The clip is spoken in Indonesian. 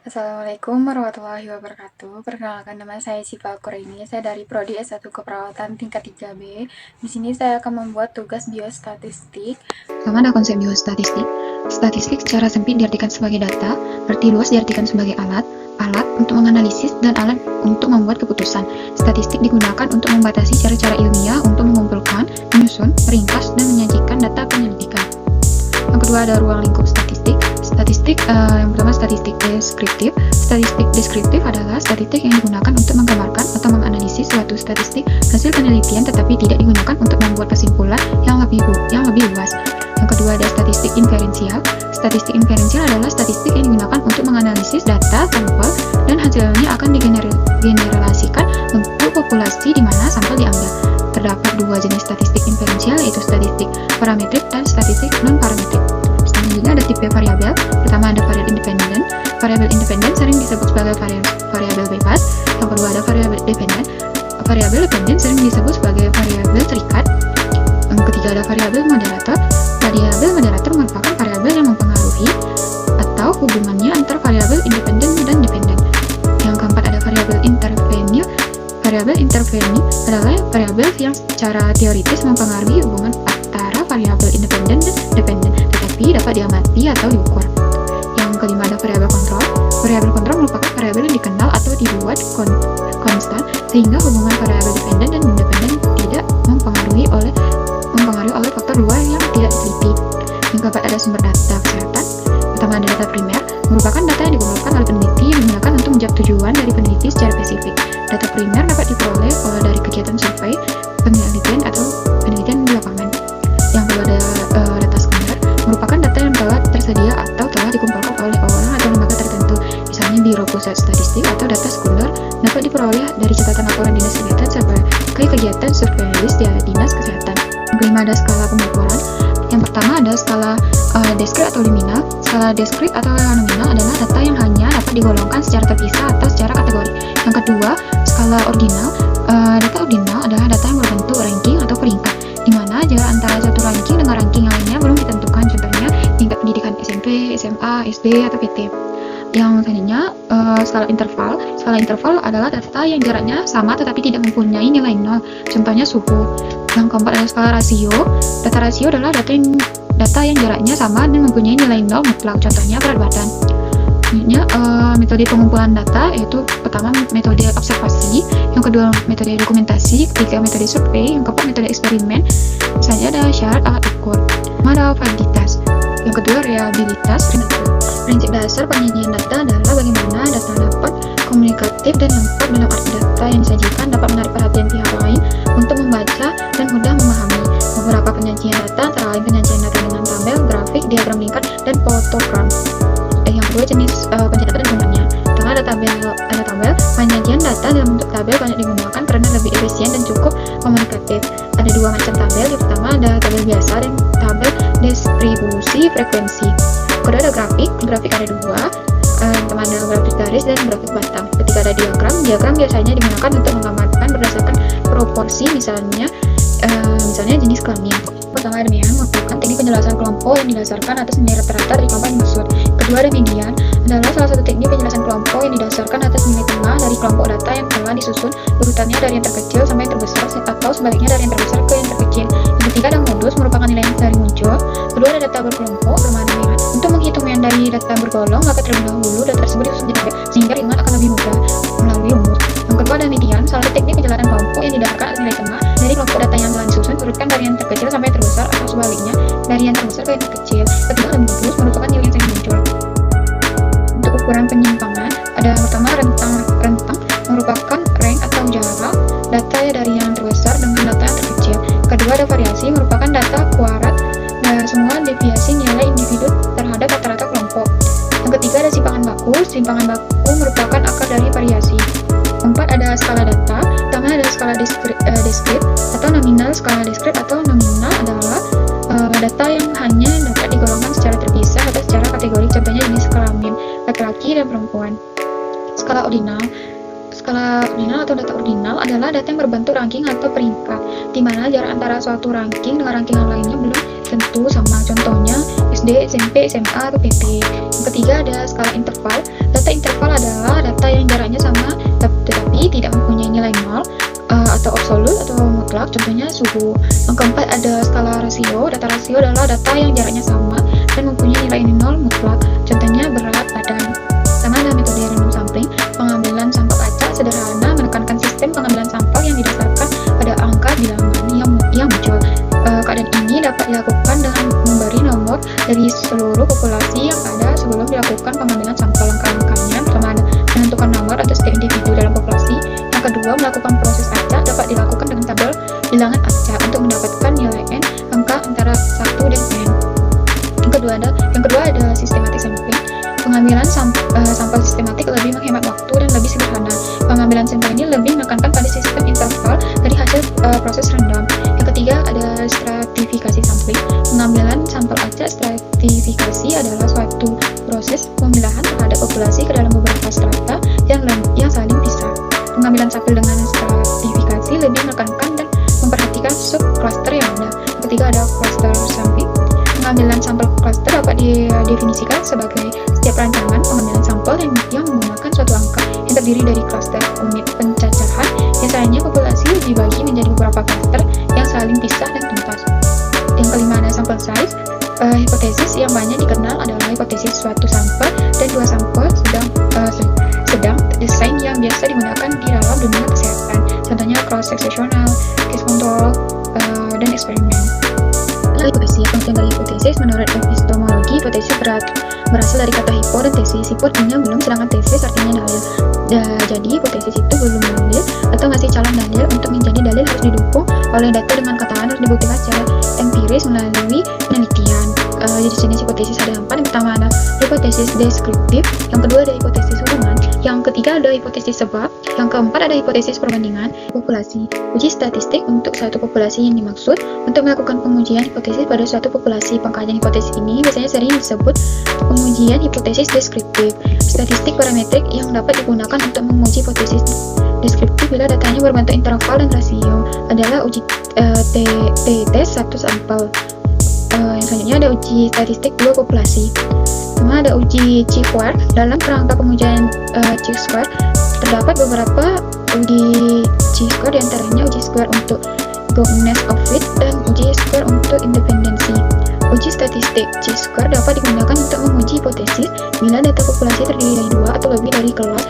Assalamualaikum warahmatullahi wabarakatuh. Perkenalkan, nama saya Syifa Al-Quraini. Saya dari Prodi S1 Keperawatan tingkat 3B. Di sini saya akan membuat tugas biostatistik. Pertama ada konsep biostatistik. Statistik secara sempit diartikan sebagai data, arti luas diartikan sebagai alat untuk menganalisis dan alat untuk membuat keputusan. Statistik digunakan untuk membatasi cara-cara ilmiah untuk mengumpulkan, menyusun, meringkas, dan menyajikan data penyelidikan. Yang kedua ada ruang lingkup statistik. Yang pertama statistik deskriptif. Statistik deskriptif adalah statistik yang digunakan untuk menggambarkan atau menganalisis suatu statistik hasil penelitian, tetapi tidak digunakan untuk membuat kesimpulan yang lebih luas. Yang kedua ada statistik inferensial. Statistik inferensial adalah statistik yang digunakan untuk menganalisis data sampel dan hasilnya akan digeneralisasikan untuk populasi di mana sampel diambil. Terdapat dua jenis statistik inferensial, yaitu statistik parametrik dan statistik non-parametrik. Selanjutnya ada tipe variabel. Pertama ada variabel independen. Variabel independen sering disebut sebagai variabel bebas. Yang kedua ada variabel dependen. Variabel dependen sering disebut sebagai variabel terikat. Yang ketiga ada variabel moderator. Variabel moderator merupakan variabel yang mempengaruhi atau hubungannya antara variabel independen dan dependen. Yang keempat ada variabel intervenir. Variabel interveni adalah variabel yang secara teoritis mempengaruhi hubungan antara variabel independen dan dependen, tetapi dapat diamati atau diukur. Yang kelima ada variabel kontrol. Variabel kontrol merupakan variabel yang dikenal atau dibuat konstan, sehingga hubungan variabel dependen dan independen tidak mempengaruhi oleh faktor luar yang tidak diteliti. Yang keempat ada sumber data kesehatan. Pertama ada data primer, merupakan data yang dikumpulkan oleh peneliti yang digunakan untuk menjawab tujuan dari peneliti secara spesifik. Data primer dapat diperoleh dari kegiatan survei, penelitian atau penelitian di lapangan. Yang kedua ada data sekunder, merupakan data yang telah tersedia atau telah dikumpulkan oleh orang atau lembaga tertentu, misalnya Biro Pusat Statistik. Atau data sekunder dapat diperoleh dari catatan laporan dinas kesehatan sebagai kegiatan surveilis di dinas kesehatan. Yang kelima ada skala pengukuran. Yang pertama ada skala diskrit atau nominal. Skala diskrit atau nominal adalah data yang hanya dapat digolongkan secara terpisah atau secara kategori. Yang kedua, skala ordinal. Data ordinal adalah data yang berbentuk ranking atau peringkat, di mana jarak antara satu ranking dengan ranking yang lainnya belum ditentukan, contohnya tingkat pendidikan SMP, SMA, SD, atau PT. Yang selanjutnya, skala interval. Skala interval adalah data yang jaraknya sama tetapi tidak mempunyai nilai nol, contohnya suhu. Yang keempat adalah skala rasio. Data rasio adalah data yang jaraknya sama dan mempunyai nilai nol mutlak, contohnya berat badan. Selanjutnya, metode pengumpulan data, yaitu pertama metode observasi, yang kedua metode dokumentasi, ketiga metode survei, yang keempat metode eksperimen. Misalnya ada syarat alat ukur. Ada validitas. Yang kedua reliabilitas. Prinsip dasar penyajian data adalah bagaimana data dapat komunikatif dan lengkap, dalam arti data yang disajikan dapat menarik perhatian pihak lain untuk membaca dan mudah memahami. Beberapa penyajian data antara lain penyajian data dengan tabel, grafik, diagram lingkar, dan fotogram. Yang kedua jenis penyajian data dan gunanya. Pertama ada tabel. Penyajian data dalam bentuk tabel banyak digunakan karena lebih efisien dan cukup komunikatif. Ada dua macam tabel. Yang pertama ada tabel biasa dan tabel distribusi frekuensi. Kedua ada grafik. Grafik ada dua. Pertama ada grafik garis dan grafik batang. Ketiga ada diagram. Diagram biasanya digunakan untuk menggambarkan berdasarkan proporsi, misalnya jenis kelamin. Pertama ada median, merupakan teknik penjelasan kelompok yang didasarkan atas nilai rata-rata dari kelompok yang dimaksud. Kedua ada median, adalah salah satu teknik penjelasan kelompok yang didasarkan atas nilai tengah dari kelompok data yang telah disusun urutannya dari yang terkecil sampai yang terbesar, atau sebaliknya dari yang terbesar ke yang terkecil. Yang ketiga ada modus, merupakan nilai yang sering muncul. Kedua ada data berkelompok bermakna ringan. Untuk menghitung yang dari data bergolong, maka terlebih dahulu data tersebut disusun jadi sehingga ringan akan lebih mudah melalui rumus. Yang kedua ada median, salah satu teknik penjelasan kelompok yang didasarkan atas nilai tengah dari kelompok data yang telah disusun, urutkan dari yang terkecil sampai yang terbesar, atau sebaliknya dari yang terbesar ke yang terkecil. Ketiga ada modus, merupakan nilai yang sering muncul. Untuk ukuran penyimpangan, ada pertama rentang merupakan rank atau jarak data dari yang terbesar dengan data yang terkecil. Kedua ada variasi, merupakan data kuadrat dan semua deviasi nilai individu terhadap rata-rata kelompok. Yang ketiga ada simpangan baku. Simpangan baku merupakan akar dari variasi. Keempat ada skala data. Pertama ada skala diskrit atau nominal. Skala diskrit atau nominal adalah data yang hanya dapat digolongkan secara terpisah atau secara kategori, contohnya jenis kelamin laki-laki dan perempuan. Skala ordinal atau data ordinal adalah data yang berbentuk ranking atau peringkat, di mana jarak antara suatu ranking dengan ranking yang lainnya belum tentu sama, contohnya SD, SMP, SMA, atau PT. Yang ketiga ada skala interval. Data interval adalah data yang jaraknya sama tetapi tidak mempunyai nilai nol atau absolut atau mutlak, contohnya suhu. Yang keempat ada skala rasio. Data rasio adalah data yang jaraknya sama dan mempunyai nilai nol mutlak, contohnya berat badan. Sama ada metode random sampling, pengambilan sampel acak sederhana menekankan sistem pengambilan sampel yang didasarkan pada angka bilangan yang muncul. Keadaan ini dapat dilakukan dengan memberi nomor dari seluruh populasi yang ada sebelum dilakukan pengambilan sampel. Langkah-langkahnya pertama menentukan nomor atau setiap individu dalam populasi. Yang kedua, melakukan proses acak dapat dilakukan dengan tabel bilangan acak untuk mendapatkan nilai n angka antara 1 dan n. Yang kedua ada systematic sampling. Pengambilan sampel sistematik lebih menghemat waktu dan lebih sederhana. Pengambilan sampel ini lebih menekankan pada sistem interval dari hasil proses random. Yang ketiga ada stratifikasi sampling. Pengambilan sampel acak stratifikasi adalah suatu proses pemilahan terhadap populasi ke dalam beberapa strata yang saling pisah. Pengambilan sampel dengan stratifikasi lebih menekankan dan memperhatikan sub-cluster yang ada. Yang ketiga ada cluster sampling. Pengambilan sampel cluster dapat didefinisikan sebagai setiap rancangan pengambilan sampel yang menggunakan suatu angka yang terdiri dari cluster unit pencacahan. Biasanya populasi dibagi menjadi beberapa cluster yang saling pisah dan tuntas. Yang kelima ada sample size. Hipotesis yang banyak dikenal adalah hipotesis suatu sampel dan dua sampel sedang desain yang biasa digunakan di dalam dunia kesehatan, contohnya cross-sectional, case control, dan eksperimen. Hipotesis. Pengertian dari hipotesis menurut epistemologi, hipotesis berasal dari kata hypo dan tesis. Hypo artinya belum, sedangkan tesis artinya dalil. Jadi hipotesis itu belum dalil atau masih calon dalil. Untuk menjadi dalil harus didukung oleh data dengan kataan, harus dibuktikan secara empiris melalui penelitian. Jadi jenis hipotesis ada 4. Yang pertama ada hipotesis deskriptif, yang kedua ada hipotesis hubungan, yang ketiga ada hipotesis sebab, yang keempat ada hipotesis perbandingan populasi. Uji statistik untuk suatu populasi yang dimaksud. Untuk melakukan pengujian hipotesis pada suatu populasi, pengkajian hipotesis ini biasanya sering disebut pengujian hipotesis deskriptif. Statistik parametrik yang dapat digunakan untuk menguji hipotesis deskriptif bila datanya berbentuk interval dan rasio adalah uji t-test satu sampel. Yang selanjutnya ada uji statistik dua populasi. Pertama ada uji chi-square. Dalam kerangka pengujian chi-square terdapat beberapa uji chi-square, diantaranya uji square untuk goodness of fit dan uji square untuk independensi. Uji statistik chi-square dapat digunakan untuk menguji hipotesis bila data populasi terdiri dari dua atau lebih dari kelas